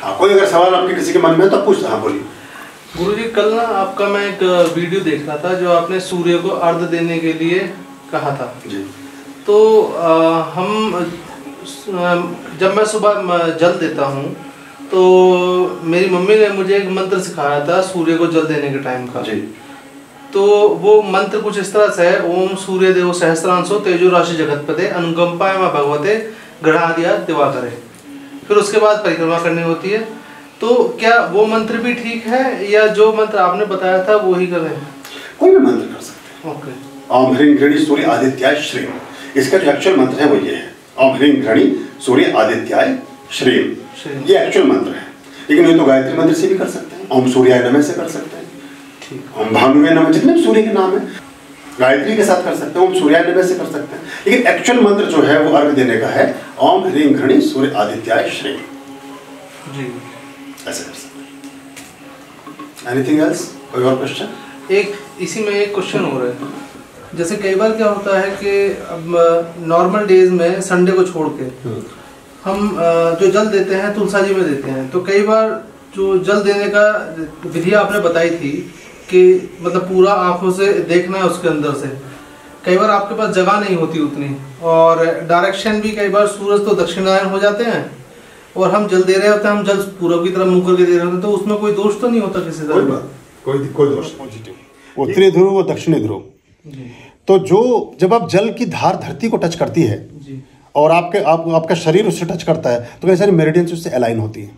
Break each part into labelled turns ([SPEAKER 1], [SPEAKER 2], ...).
[SPEAKER 1] हाँ, कोई अगर सवाल आपके किसी के मन में है तो पूछ। हाँ बोलिए।
[SPEAKER 2] गुरुजी, कल ना आपका मैं एक वीडियो देख रहा था जो आपने सूर्य को अर्घ देने के लिए कहा था
[SPEAKER 1] जी।
[SPEAKER 2] तो जब मैं सुबह जल देता हूँ तो मेरी मम्मी ने मुझे एक मंत्र सिखाया था सूर्य को जल देने के टाइम का
[SPEAKER 1] जी।
[SPEAKER 2] तो वो मंत्र कुछ इस तरह से है, ओम सूर्य देव सहस्त्रांशो तेजो राशि जगतपते अनुकंपाय मां भगवते गणादिया दिवाकरे। फिर उसके बाद परिक्रमा करनी होती है। तो क्या वो मंत्र भी ठीक है या जो मंत्र आपने बताया था वो ही करें?
[SPEAKER 1] कोई भी मंत्र कर सकते हैं।
[SPEAKER 2] ओके।
[SPEAKER 1] ओम ह्रीं घृणी सूर्य आदित्याय श्रीम, इसका जो एक्चुअल मंत्र है वो ये है, ओम ह्रीं घृणी सूर्य आदित्याय श्रीम, ये एक्चुअल मंत्र है। लेकिन ये तो गायत्री मंत्र से भी कर सकते हैं, ओम सूर्याय नमः से कर सकते हैं, ओम भानुवे नमः, जितने भी सूर्य के नाम है गायत्री के साथ कर सकते हैं, ओम सूर्याय नमः से कर सकते हैं। लेकिन एक्चुअल मंत्र जो है वो अर्घ देने का है ओम ह्रीं घृणी सूर्य आदित्याय श्रीम
[SPEAKER 2] जी,
[SPEAKER 1] ऐसे कर सकते हैं। Anything else? कोई और क्वेश्चन?
[SPEAKER 2] एक इसी में एक क्वेश्चन हो रहा है, जैसे कई बार क्या होता है कि अब नॉर्मल डेज में संडे को छोड़ के हम जो जल देते हैं तुलसा जी में देते हैं, तो कई बार जो जल देने का विधि आपने बताई थी कि मतलब पूरा आंखों से देखना है उसके अंदर से, कई बार आपके पास जगह नहीं होती उतनी और डायरेक्शन भी कई बार सूरज तो दक्षिणायन हो जाते हैं और हम जल दे रहे होते हैं, हम जल पूरब की तरफ मुंह करके दे रहे होते हैं, तो उसमें कोई दोष तो नहीं होता किसी तरह का?
[SPEAKER 1] कोई दोष नहीं। उत्तरी ध्रुव व दक्षिणी ध्रुव, तो जो जब आप जल की धार धरती को टच करती है और आपका शरीर उससे टच करता है तो कई सारी मेरिडियंस उससे अलाइन होती है।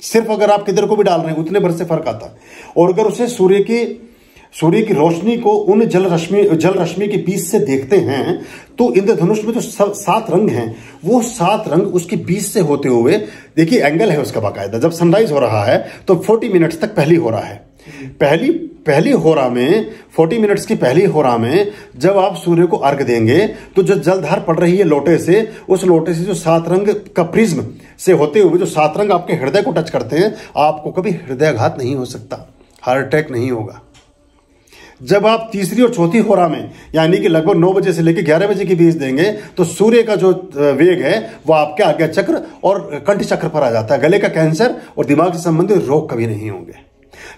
[SPEAKER 1] सिर्फ अगर आप किधर को भी डाल रहे हैं उतने भर से फर्क आता है। और अगर उसे सूर्य की रोशनी को उन जल रश्मि के बीच से देखते हैं तो इंद्रधनुष में जो 7 रंग हैं वो 7 रंग उसके बीच से होते हुए, देखिए एंगल है उसका बाकायदा, जब सनराइज हो रहा है तो 40 मिनट्स तक पहली हो रहा है, पहली होरा में 40 मिनट्स की पहली होरा में जब आप सूर्य को अर्घ देंगे तो जो जलधार पड़ रही है लोटे से, उस लोटे से जो 7 रंग का प्रिज्म से होते हुए जो 7 रंग आपके हृदय को टच करते हैं, आपको कभी हृदयाघात नहीं हो सकता, हार्ट अटैक नहीं होगा। जब आप तीसरी और चौथी होरा में यानी कि लगभग 9 बजे से लेकर 11 बजे के बीच देंगे तो सूर्य का जो वेग है वो आपके आज्ञा चक्र और कंठ चक्र पर आ जाता है। गले का कैंसर और दिमाग से संबंधित रोग कभी नहीं होंगे।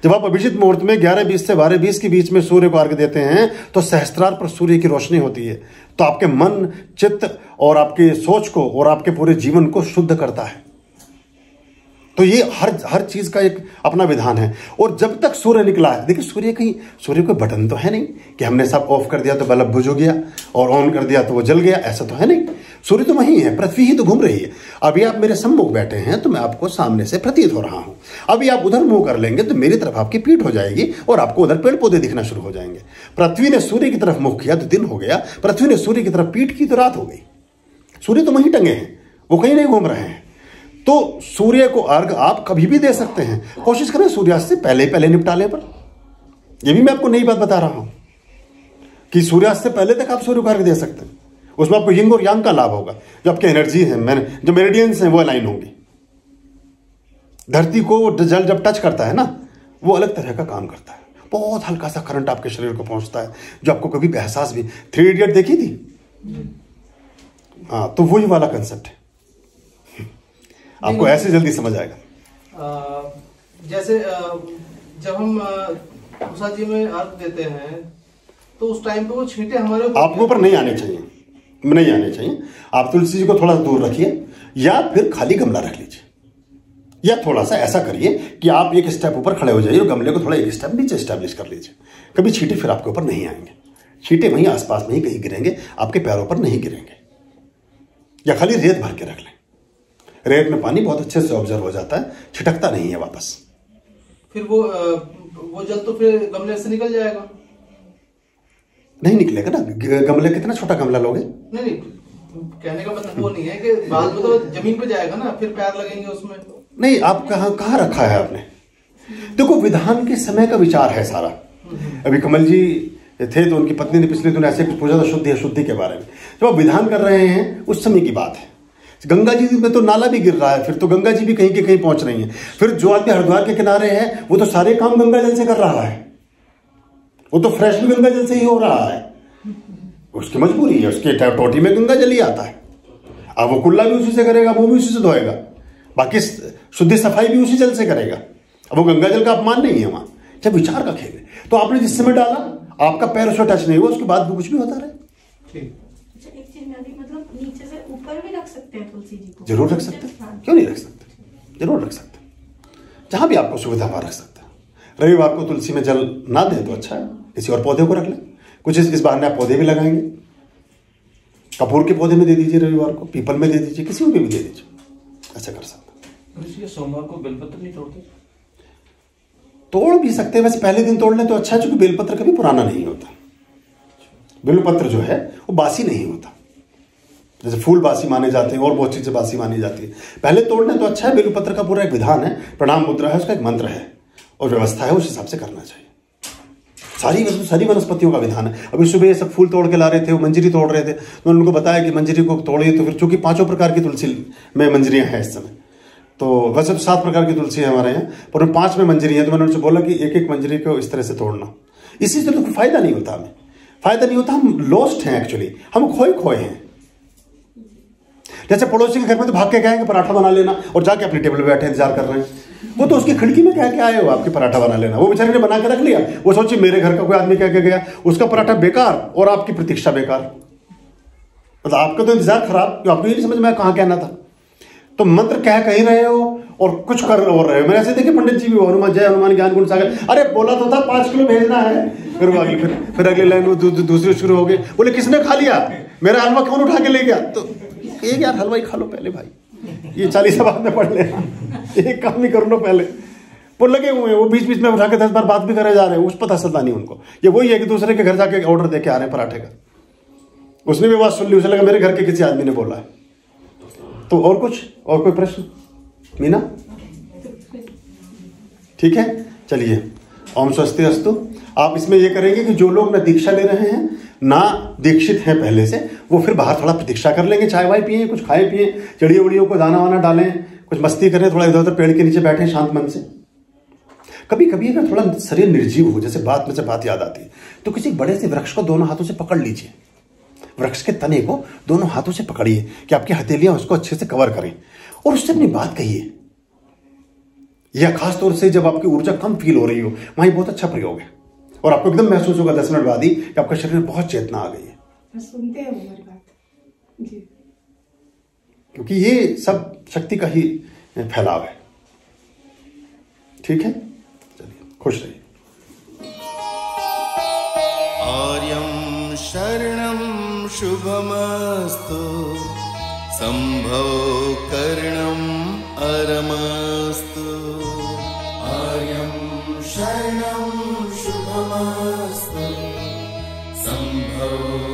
[SPEAKER 1] जब आप अभिजित मुहूर्त में 11:20 से 12:20 के बीच में सूर्य को अर्घ देते हैं तो सहस्त्रार पर सूर्य की रोशनी होती है, तो आपके मन, चित्त और आपके सोच को और आपके पूरे जीवन को शुद्ध करता है। तो ये हर चीज का एक अपना विधान है। और जब तक सूर्य निकला है, देखिए सूर्य कोई बटन तो है नहीं कि हमने सब ऑफ कर दिया तो बल्ब बुझ हो गया और ऑन कर दिया तो वो जल गया, ऐसा तो है नहीं। सूर्य तो वहीं है, पृथ्वी ही तो घूम रही है। अभी आप मेरे सम्मुख बैठे हैं तो मैं आपको सामने से प्रतीत हो रहा हूं। अभी आप उधर मुंह कर लेंगे तो मेरी तरफ आपकी पीठ हो जाएगी और आपको उधर पेड़ पौधे दिखना शुरू हो जाएंगे। पृथ्वी ने सूर्य की तरफ मुख किया तो दिन हो गया, पृथ्वी ने सूर्य की तरफ पीठ की तो रात हो गई। सूर्य तो वहीं टंगे हैं, वो कहीं नहीं घूम रहे हैं। तो सूर्य को अर्घ आप कभी भी दे सकते हैं, कोशिश करें सूर्यास्त से पहले निपटा लें। पर यह भी मैं आपको नई बात बता रहा हूं कि सूर्यास्त से पहले तक आप सूर्य को अर्घ दे सकते हैं। उसमें आपको यिंग और यांग का लाभ होगा, जो आपकी एनर्जी है, जो मेरिडियंस हैं वो अलाइन होंगी। धरती को जल जब टच करता है ना, वो अलग तरह का काम करता है, बहुत हल्का सा करंट आपके शरीर को पहुंचता है जो आपको कभी एहसास भी। 3 इडियट देखी थी? हाँ, तो वही वाला कंसेप्ट है, आपको ऐसे जल्दी समझ आएगा।
[SPEAKER 2] जैसे जब हम तुलसा जी में अर्घ देते हैं तो उस टाइम पे वो छींटे हमारे
[SPEAKER 1] आपके ऊपर नहीं आने चाहिए। आप तुलसी जी को थोड़ा दूर रखिए या फिर खाली गमला रख लीजिए, या थोड़ा सा ऐसा करिए कि आप एक स्टेप ऊपर खड़े हो जाइए और गमले को थोड़ा एक स्टेप नीचे स्टैब्लिश कर लीजिए। कभी छींटे फिर आपके ऊपर नहीं आएंगे, छींटे वहीं आसपास में ही कहीं गिरेंगे, आपके पैरों पर नहीं गिरेंगे। या खाली रेत भर के रख लें, रेत में पानी बहुत अच्छे से ऑब्जर्व हो जाता है, छिटकता नहीं है वापस।
[SPEAKER 2] फिर वो जल तो फिर गमले से निकल जाएगा?
[SPEAKER 1] नहीं निकलेगा ना, गमले कितना छोटा गमला लोगे?
[SPEAKER 2] नहीं, कहने का मतलब वो नहीं है कि बाद में तो जमीन पे जाएगा ना, फिर पैर लगेंगे उसमें।
[SPEAKER 1] नहीं, आप कहाँ रखा है आपने? देखो, विधान के समय का विचार है सारा। अभी कमल जी थे तो उनकी पत्नी ने पिछले दिन ऐसे कुछ पूछा था शुद्धि के बारे में। जब आप विधान कर रहे हैं उस समय की बात है। गंगा जी में तो नाला भी गिर रहा है, फिर तो गंगा जी भी कहीं के कहीं पहुंच रही है। फिर जो आदमी हरिद्वार के किनारे है वो तो सारे काम गंगा जल से कर रहा है, वो तो फ्रेश भी गंगा जल से ही हो रहा है, उसकी मजबूरी है, उसके टोटी में गंगा जल ही आता है। अब वो कुल्ला भी उसी से करेगा, वो भी उसी से धोएगा, बाकी शुद्धि सफाई भी उसी जल से करेगा। अब वो गंगा जल का अपमान नहीं है वहां, जब विचार का खेल है। तो आपने जिस समय डाला, आपका पैर उसमें टच नहीं हुआ, उसके बाद भी कुछ भी होता रहे।
[SPEAKER 3] अच्छा, एक चीज में अभी मतलब नीचे से ऊपर भी रख सकते हैं तुलसी जी को?
[SPEAKER 1] जरूर रख सकते हैं, क्यों नहीं रख सकते, जरूर रख सकते हैं, जहां भी आपको सुविधा वहां रख सकते हैं। रविवार को तुलसी में जल ना दें तो अच्छा है, किसी और पौधे को रख लें। कुछ इस बहाने आप पौधे भी लगाएंगे, कपूर के पौधे में दे दीजिए रविवार को, पीपल में दे दीजिए, किसी को भी दे दीजिए, ऐसा कर सकते हैं।
[SPEAKER 4] सोमवार को बेलपत्र नहीं तोड़ते?
[SPEAKER 1] तोड़ भी सकते हैं, वैसे पहले दिन तोड़ लें तो अच्छा है, क्योंकि बेलपत्र कभी पुराना नहीं होता। बेलपत्र जो है वो बासी नहीं होता, जैसे फूल बासी माने जाते हैं और बहुत चीजें बासी मानी जाती है। पहले तोड़ लें तो अच्छा है। बेलपत्र का पूरा एक विधान है, प्रणाम मुद्रा है, उसका एक मंत्र है और व्यवस्था है, उस हिसाब से करना चाहिए। सारी वनस्पतियों का विधान है। अभी सुबह ये सब फूल तोड़ के ला रहे थे, वो मंजरी तोड़ रहे थे, तो उनको बताया कि मंजरी को तोड़िए। तो फिर चूंकि 5 प्रकार की तुलसी में मंजरियां हैं इस समय, तो वैसे तो 7 प्रकार की तुलसी है हमारे यहाँ, पर 5 में मंजरी है। तो मैंने उनसे बोला कि एक एक मंजरी को इस तरह से तोड़ना। इसी से तो कोई फायदा नहीं होता, हमें फायदा नहीं होता, हम लॉस्ट हैं एक्चुअली, हम खोए हैं। जैसे पड़ोसी के घर में तो भाग के कहेंगे पराठा बना लेना, और जाके अपनी टेबल पे बैठे इंतजार कर रहे हैं। वो तो उसकी खिड़की में कह के आए हो आपके पराठा बना लेना, वो बेचारे ने बना के रख लिया। वो सोचे मेरे घर का कोई आदमी कह के गया, उसका पराठा बेकार और आपकी प्रतीक्षा बेकार। मतलब आपका तो इंतजार खराब, जो आपको ये नहीं समझ में कहाँ कहना था। तो मंत्र कहीं रहे हो और कुछ कर और रहे हो। मैंने ऐसे देखे पंडित जी भी, हनुमान जय हनुमान ज्ञान गुण सागर, अरे बोला तो था 5 किलो भेजना है। फिर अगली लाइन दूसरी शुरू हो गई, बोले किसने खा लिया, मेरा हलवा कौन उठा के ले गया। तो एक यार हलवा ही खा लो पहले भाई, ये 40 बाद में पढ़ लेना, एक काम ही कर लो पहले। वो लगे हुए हैं, वो बीच बीच में उठा के 10 बार बात भी करे जा रहे हैं, उस पता चलता नहीं उनको। ये वही है कि दूसरे के घर जाके ऑर्डर दे के आ रहे हैं पराठे का। उसने भी बात सुन ली, उसे लगा मेरे घर के किसी आदमी ने बोला है। तो और कोई प्रश्न? मीना ठीक है, चलिए ओम स्वस्ति अस्तु। आप इसमें ये करेंगे कि जो लोग ना दीक्षा ले रहे हैं ना दीक्षित हैं पहले से, वो फिर बाहर थोड़ा प्रतीक्षा कर लेंगे, चाय वाय पिए, कुछ खाए पिए, चिड़ियों उड़ियों को दाना वाना डालें, कुछ मस्ती करें, थोड़ा इधर उधर पेड़ के नीचे बैठे शांत मन से। कभी कभी अगर थोड़ा शरीर निर्जीव हो, जैसे बात में से बात याद आती है, तो किसी बड़े से वृक्ष को दोनों हाथों से पकड़ लीजिए। वृक्ष के तने को दोनों हाथों से पकड़िए कि आपकी हथेलियां उसको अच्छे से कवर करें, और उससे अपनी बात कहिए। या खास तौर से जब आपकी ऊर्जा कम फील हो रही हो, वहां बहुत अच्छा प्रयोग है, और आपको एकदम महसूस होगा 10 मिनट बाद ही कि आपका शरीर में बहुत चेतना आ गई है।
[SPEAKER 3] सुनते हैं हमारी बात जी,
[SPEAKER 1] क्योंकि ये सब शक्ति का ही फैलाव है। ठीक है, चलिए खुश रहिए।
[SPEAKER 5] आर्यं शरणं शुभमस्तु, संभव करणं अरमस्तु। आर्यं शरणं शुभमस्तु, संभव